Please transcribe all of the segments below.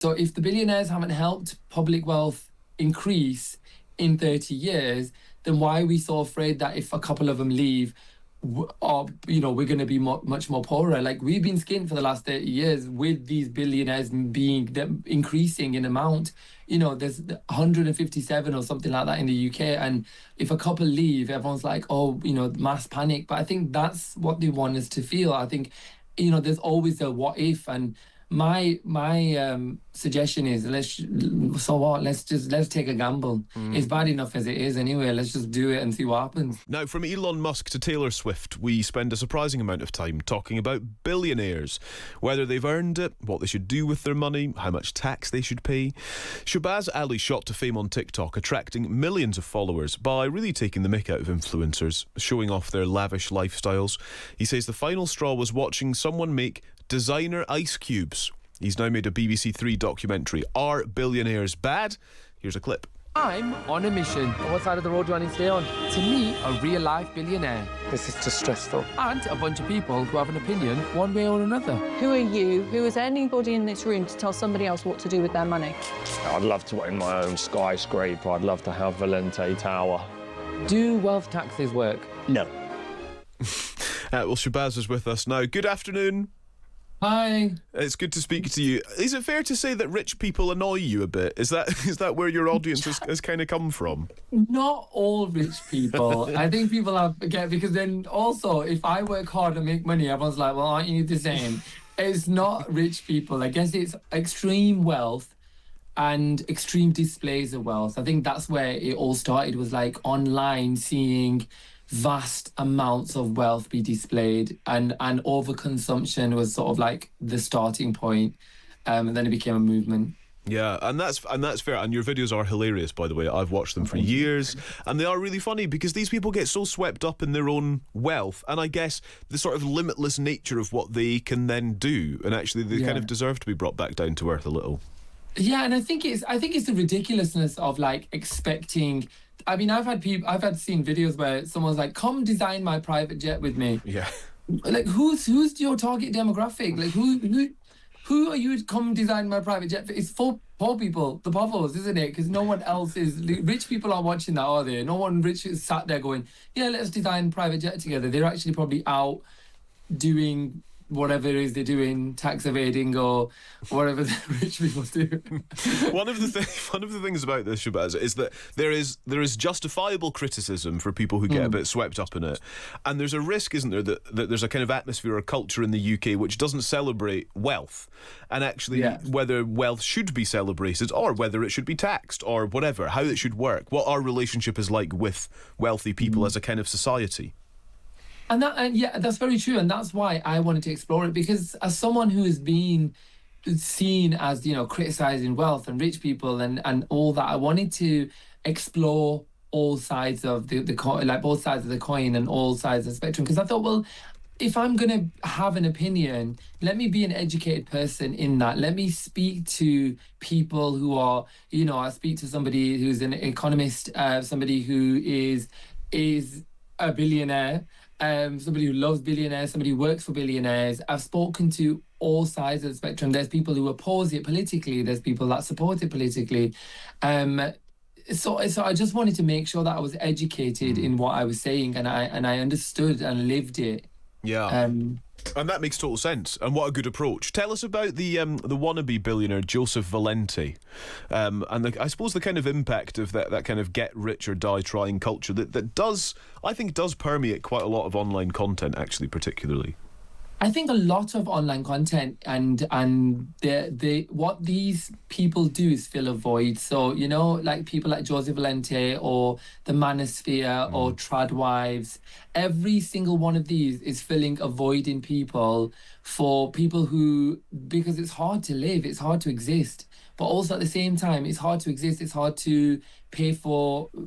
So if the billionaires haven't helped public wealth increase in 30 years, then why are we so afraid that if a couple of them leave, or we're going to be much more poorer? Like, we've been skint for the last 30 years with these billionaires being increasing in amount. There's 157 or something like that in the UK, and if a couple leave, everyone's like, oh, mass panic. But I think that's what they want us to feel. I think there's always a what if, and my suggestion is so what? Let's take a gamble. It's bad enough as it is anyway. Let's just do it and see what happens. Now, from Elon Musk to Taylor Swift, we spend a surprising amount of time talking about billionaires, whether they've earned it, what they should do with their money, how much tax they should pay. Shabaz Ali shot to fame on TikTok, attracting millions of followers by really taking the mick out of influencers, showing off their lavish lifestyles. He says the final straw was watching someone make designer ice cubes. He's now made a BBC Three documentary. Are billionaires bad? Here's a clip. I'm on a mission. What side of the road do I need to stay on? To meet a real-life billionaire. This is just stressful. And a bunch of people who have an opinion one way or another. Who are you? Who is anybody in this room to tell somebody else what to do with their money? I'd love to own my own skyscraper. I'd love to have Valente Tower. Do wealth taxes work? No. Well, Shabaz is with us now. Good afternoon. Hi. It's good to speak to you. Is it fair to say that rich people annoy you a bit? Is that where your audience has kind of come from? Not all rich people. I think people because then also, if I work hard and make money, everyone's like, well, aren't you the same? It's not rich people. I guess it's extreme wealth and extreme displays of wealth. I think that's where it all started, was like online seeing vast amounts of wealth be displayed, and overconsumption was sort of like the starting point, and then it became a movement. Yeah, and that's fair. And your videos are hilarious, by the way. I've watched them for years, and they are really funny because these people get so swept up in their own wealth, and I guess the sort of limitless nature of what they can then do, and actually they kind of deserve to be brought back down to earth a little. Yeah, and I think it's the ridiculousness of like expecting. I mean, I've seen videos where someone's like, "Come design my private jet with me." Yeah. Like, who's your target demographic? Like, who are you to come design my private jet for? It's for poor people, the povos, isn't it? Because no one else is. Rich people aren't watching that, are they? No one rich is sat there going, "Yeah, let's design private jet together." They're actually probably out doing whatever it is they're doing, tax evading or whatever the rich people do. One of the things about this, Shabaz, is that there is justifiable criticism for people who get a bit swept up in it, and there's a risk, isn't there, that there's a kind of atmosphere or culture in the UK which doesn't celebrate wealth, and actually whether wealth should be celebrated or whether it should be taxed or whatever, how it should work, what our relationship is like with wealthy people as a kind of society. And that's very true, and that's why I wanted to explore it, because as someone who has been seen as, criticizing wealth and rich people and all that, I wanted to explore all sides of the coin, like both sides of the coin and all sides of the spectrum, because I thought, well, if I'm going to have an opinion, let me be an educated person in that. Let me speak to people who are, I speak to somebody who's an economist, somebody who is a billionaire, somebody who loves billionaires, somebody who works for billionaires. I've spoken to all sides of the spectrum. There's people who oppose it politically. There's people that support it politically. So I just wanted to make sure that I was educated in what I was saying, and I understood and lived it. Yeah. And that makes total sense. And what a good approach. Tell us about the wannabe billionaire Joseph Valente, and I suppose the kind of impact of that kind of get rich or die trying culture that does permeate quite a lot of online content, actually, particularly. I think a lot of online content and what these people do is fill a void. So, like people like Joseph Valente or the Manosphere or Tradwives, every single one of these is filling a void in people, for people because it's hard to live, it's hard to exist. But also at the same time, it's hard to exist, it's hard to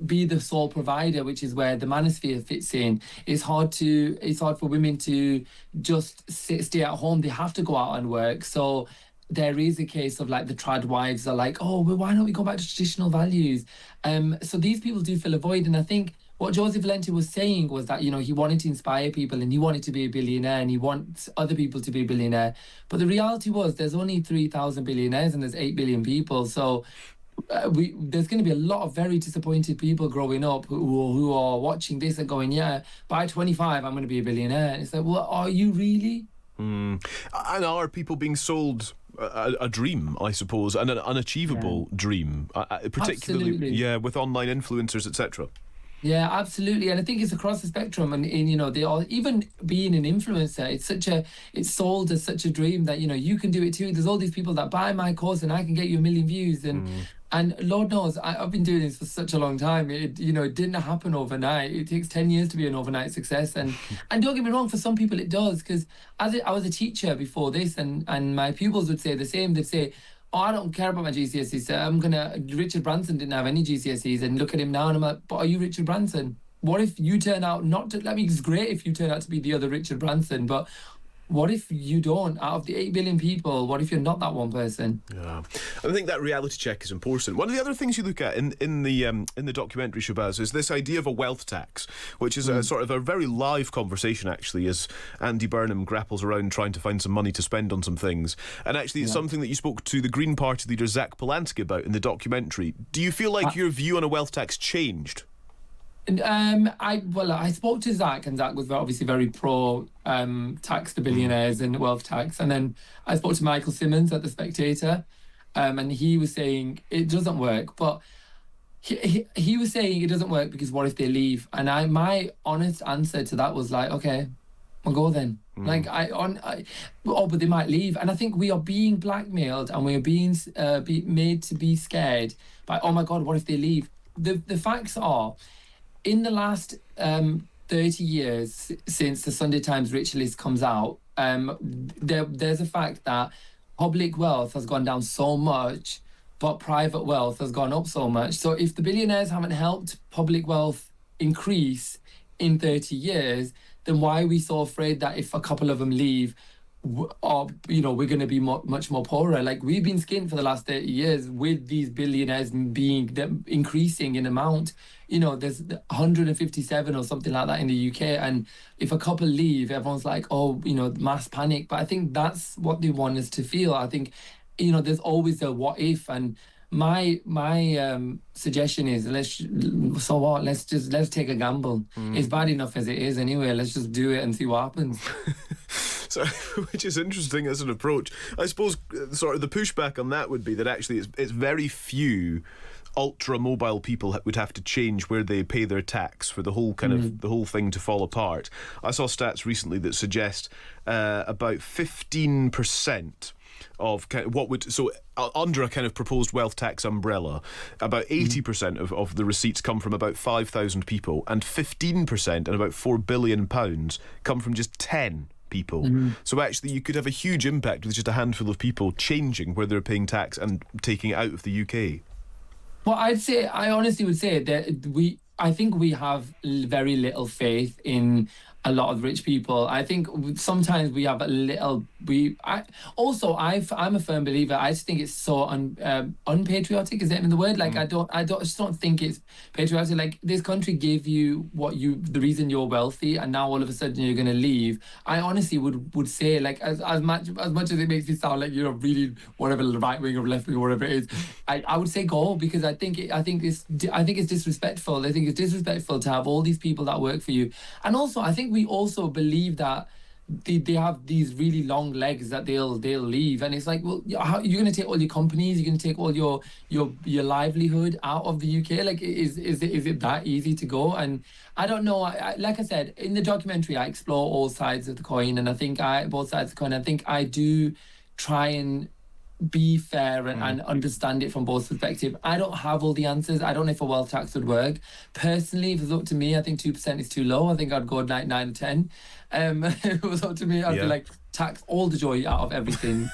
be the sole provider, which is where the Manosphere fits in. It's hard for women to just stay at home. They have to go out and work. So there is a case of like the trad wives are like, oh, well, why don't we go back to traditional values? So these people do fill a void. And I think what Joseph Valenti was saying was that, he wanted to inspire people and he wanted to be a billionaire and he wants other people to be a billionaire. But the reality was there's only 3,000 billionaires and there's 8 billion people. So there's going to be a lot of very disappointed people growing up who are watching this and going, yeah, by 25, I'm going to be a billionaire. And it's like, well, are you really? And are people being sold a dream, I suppose, and an unachievable dream, particularly Absolutely. with online influencers, etc.? Yeah, absolutely. And I think it's across the spectrum. And they all, even being an influencer, it's sold as such a dream that, you can do it too. There's all these people that buy my course and I can get you 1 million views. And Lord knows, I've been doing this for such a long time. It didn't happen overnight. It takes 10 years to be an overnight success. And don't get me wrong, for some people it does. Because I was a teacher before this, and my pupils would say the same. They'd say, oh, I don't care about my GCSEs, sir. Richard Branson didn't have any GCSEs, and look at him now. And I'm like, but are you Richard Branson? What if you turn out not to, it's great if you turn out to be the other Richard Branson, but what if you don't? Out of the 8 billion people, what if you're not that one person? Yeah, I think that reality check is important. One of the other things you look at in the documentary, Shabaz, is this idea of a wealth tax, which is a sort of a very live conversation, actually, as Andy Burnham grapples around trying to find some money to spend on some things. And actually, it's something that you spoke to the Green Party leader Zach Polanski about in the documentary. Do you feel like your view on a wealth tax changed? I spoke to Zach, and Zach was obviously very pro tax to billionaires and wealth tax. And then I spoke to Michael Simmons at The Spectator, and he was saying it doesn't work. But he was saying it doesn't work because what if they leave? And my honest answer to that was like, okay, we'll go then. But they might leave. And I think we are being blackmailed and we are being made to be scared by, oh my God, what if they leave? The facts are, in the last 30 years since the Sunday Times Rich List comes out, there's a fact that public wealth has gone down so much, but private wealth has gone up so much. So if the billionaires haven't helped public wealth increase in 30 years, then why are we so afraid that if a couple of them leave, we're going to be much more poorer? Like, we've been skint for the last 30 years with these billionaires increasing in amount. There's 157 or something like that in the UK, and if a couple leave, everyone's like, oh, mass panic. But I think that's what they want us to feel. I think, there's always a what if, and my suggestion is let's take a gamble. It's bad enough as it is anyway. Let's just do it and see what happens. So, which is interesting as an approach. I suppose sort of the pushback on that would be that actually it's very few ultra mobile people would have to change where they pay their tax for the whole kind of the whole thing to fall apart. I saw stats recently that suggest about 15% of what would, so under a kind of proposed wealth tax umbrella, about 80% of the receipts come from about 5,000 people, and 15%, and about £4 billion, come from just 10 people. So actually you could have a huge impact with just a handful of people changing where they're paying tax and taking it out of the UK. Well, I honestly would say that I think we have very little faith in a lot of rich people. I think sometimes we have a little. I'm a firm believer. I just think it's so unpatriotic. Is that even the word? Like I just don't think it's patriotic. Like, this country gave you the reason you're wealthy, and now all of a sudden you're going to leave. I honestly would say, like, as much as it makes me sound like you're really whatever, right wing or left wing or whatever it is, I would say go, because I think it's disrespectful. I think it's disrespectful to have all these people that work for you, and also I think we also believe that they have these really long legs that they'll leave, and it's like, well, you're going to take all your companies, you're going to take all your livelihood out of the UK. Like, is it that easy to go? And I don't know. Like I said in the documentary, I explore all sides of the coin, and I think both sides of the coin. I think I do try and be fair and understand it from both perspectives. I don't have all the answers. I don't know if a wealth tax would work. Personally, if it was up to me, I think 2% is too low. I think I'd go 9 or 10. If it was up to me, I'd be like, tax all the joy out of everything.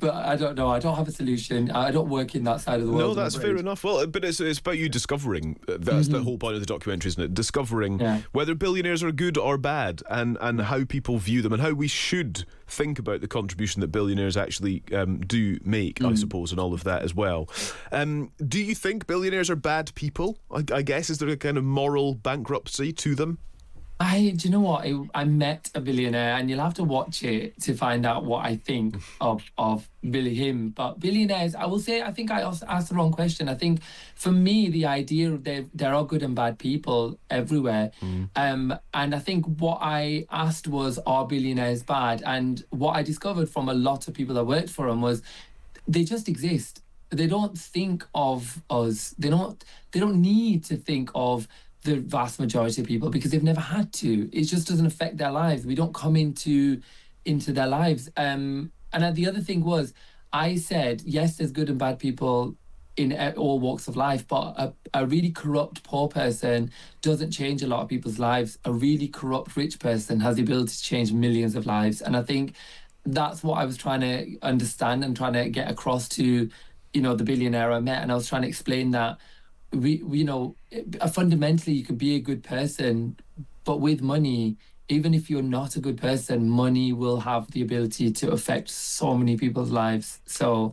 But but I don't know. I don't have a solution. I don't work in that side of the world. No, I'm that's afraid. fair enough. Well, but it's about you discovering. That's the whole point of the documentary, isn't it? Discovering whether billionaires are good or bad, and how people view them, and how we should think about the contribution that billionaires actually do make, I suppose, and all of that as well. Do you think billionaires are bad people? I guess, is there a kind of moral bankruptcy to them? Do you know what? I met a billionaire, and you'll have to watch it to find out what I think of him. But billionaires, I will say, I think I also asked the wrong question. I think for me, the idea of there are good and bad people everywhere. And I think what I asked was, are billionaires bad? And what I discovered from a lot of people that worked for them was they just exist. They don't think of us. They don't need to think of the vast majority of people because they've never had to. It just doesn't affect their lives. We don't come into their lives. And the other thing was, I said, yes, there's good and bad people in all walks of life, but a really corrupt poor person doesn't change a lot of people's lives. A really corrupt rich person has the ability to change millions of lives. And I think that's what I was trying to understand and trying to get across to, the billionaire I met. And I was trying to explain that fundamentally you can be a good person, but with money, even if you're not a good person, money will have the ability to affect so many people's lives. So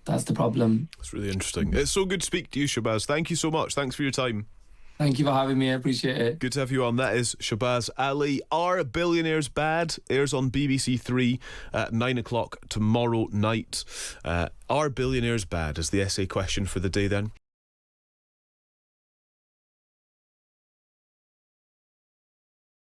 that's the problem. That's really interesting. It's so good to speak to you, Shabaz. Thank you so much. Thanks for your time. Thank you for having me. I appreciate it. Good to have you on. That is Shabaz Ali. Are Billionaires Bad? Airs on BBC 3 at 9 o'clock tomorrow night. Are billionaires bad is the essay question for the day then.